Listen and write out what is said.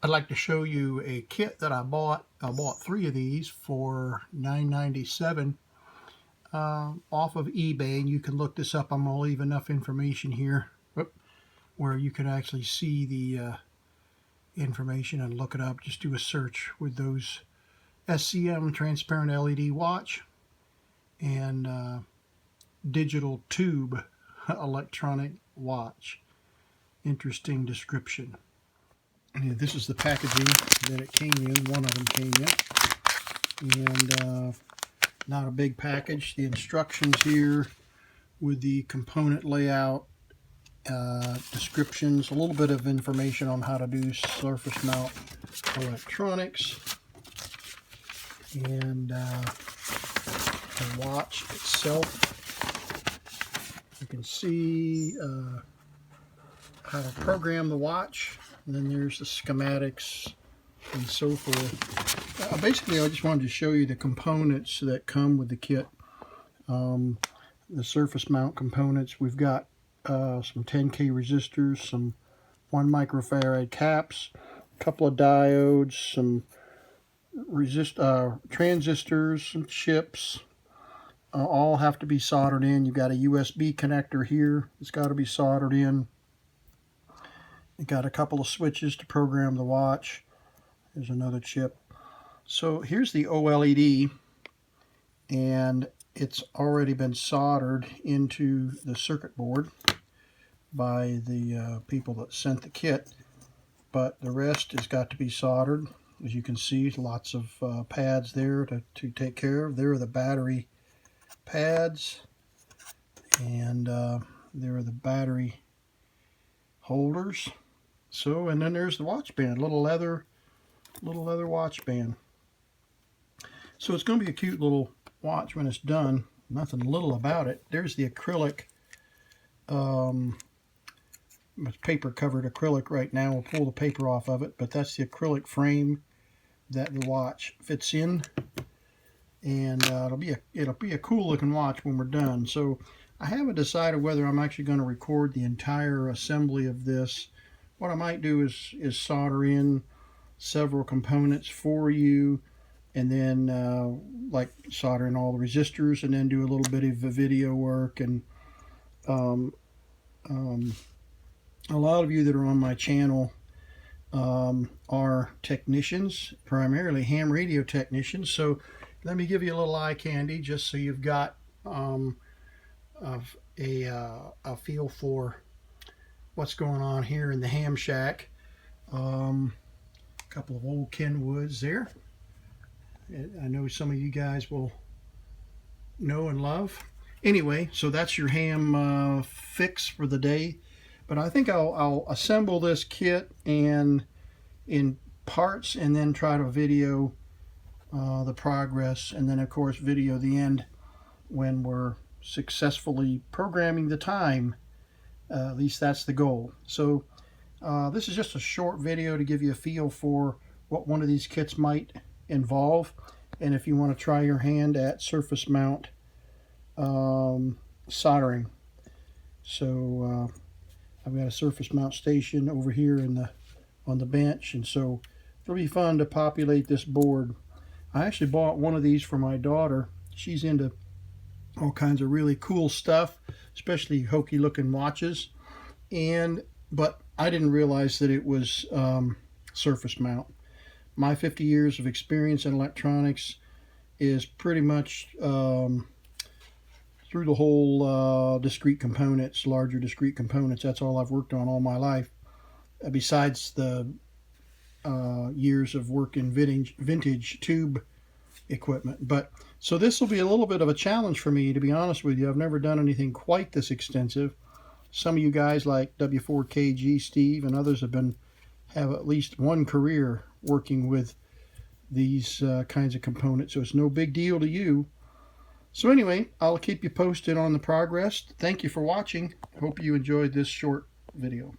I'd like to show you a kit that I bought. I bought 3 of these for $9.97 off of eBay, and you can look this up. I'm going to leave enough information here where you can actually see the information and look it up. Just do a search with those SCM transparent LED watch and digital tube electronic watch. Interesting description. And this is the packaging that it came in. One of them came in, and not a big package. The instructions here with the component layout, descriptions, a little bit of information on how to do surface mount electronics, and the watch itself. You can see how to program the watch, and then there's the schematics and so forth. Basically, I just wanted to show you the components that come with the kit. The surface mount components. We've got some 10K resistors, some 1 microfarad caps, a couple of diodes, some transistors, some chips. All have to be soldered in. You've got a USB connector here. It's got to be soldered in. You got a couple of switches to program the watch. There's another chip. So here's the OLED, and it's already been soldered into the circuit board by the people that sent the kit, but the rest has got to be soldered. As you can see, lots of pads there to take care of. There are the battery pads, and there are the battery holders. So, and then there's the watch band, little leather watch band. So it's going to be a cute little watch when it's done. Nothing little about it. There's the acrylic, it's paper covered acrylic right now. We'll pull the paper off of it, but that's the acrylic frame that the watch fits in, and it'll be a cool looking watch when we're done. So I haven't decided whether I'm actually going to record the entire assembly of this. What I might do is solder in several components for you, and then like solder in all the resistors, and then do a little bit of video work. And a lot of you that are on my channel are technicians, primarily ham radio technicians. So let me give you a little eye candy just so you've got a feel for what's going on here in the ham shack. A couple of old Kenwoods there. I know some of you guys will know and love. Anyway, so that's your ham fix for the day. But I think I'll assemble this kit and in parts, and then try to video the progress, and then of course video the end when we're successfully programming the time. At least that's the goal. So this is just a short video to give you a feel for what one of these kits might involve, and if you want to try your hand at surface mount soldering. So I've got a surface mount station over here on the bench, and so it'll be fun to populate this board. I actually bought one of these for my daughter. She's into all kinds of really cool stuff, especially hokey looking watches, but I didn't realize that it was surface mount. My 50 years of experience in electronics is pretty much through the whole discrete components, larger discrete components. That's all I've worked on all my life, besides the years of work in vintage tube equipment. But so this will be a little bit of a challenge for me, to be honest with you. I've never done anything quite this extensive. Some of you guys like W4KG Steve and others have at least one career working with these kinds of components, so it's no big deal to you. So anyway, I'll keep you posted on the progress. Thank you for watching. Hope you enjoyed this short video.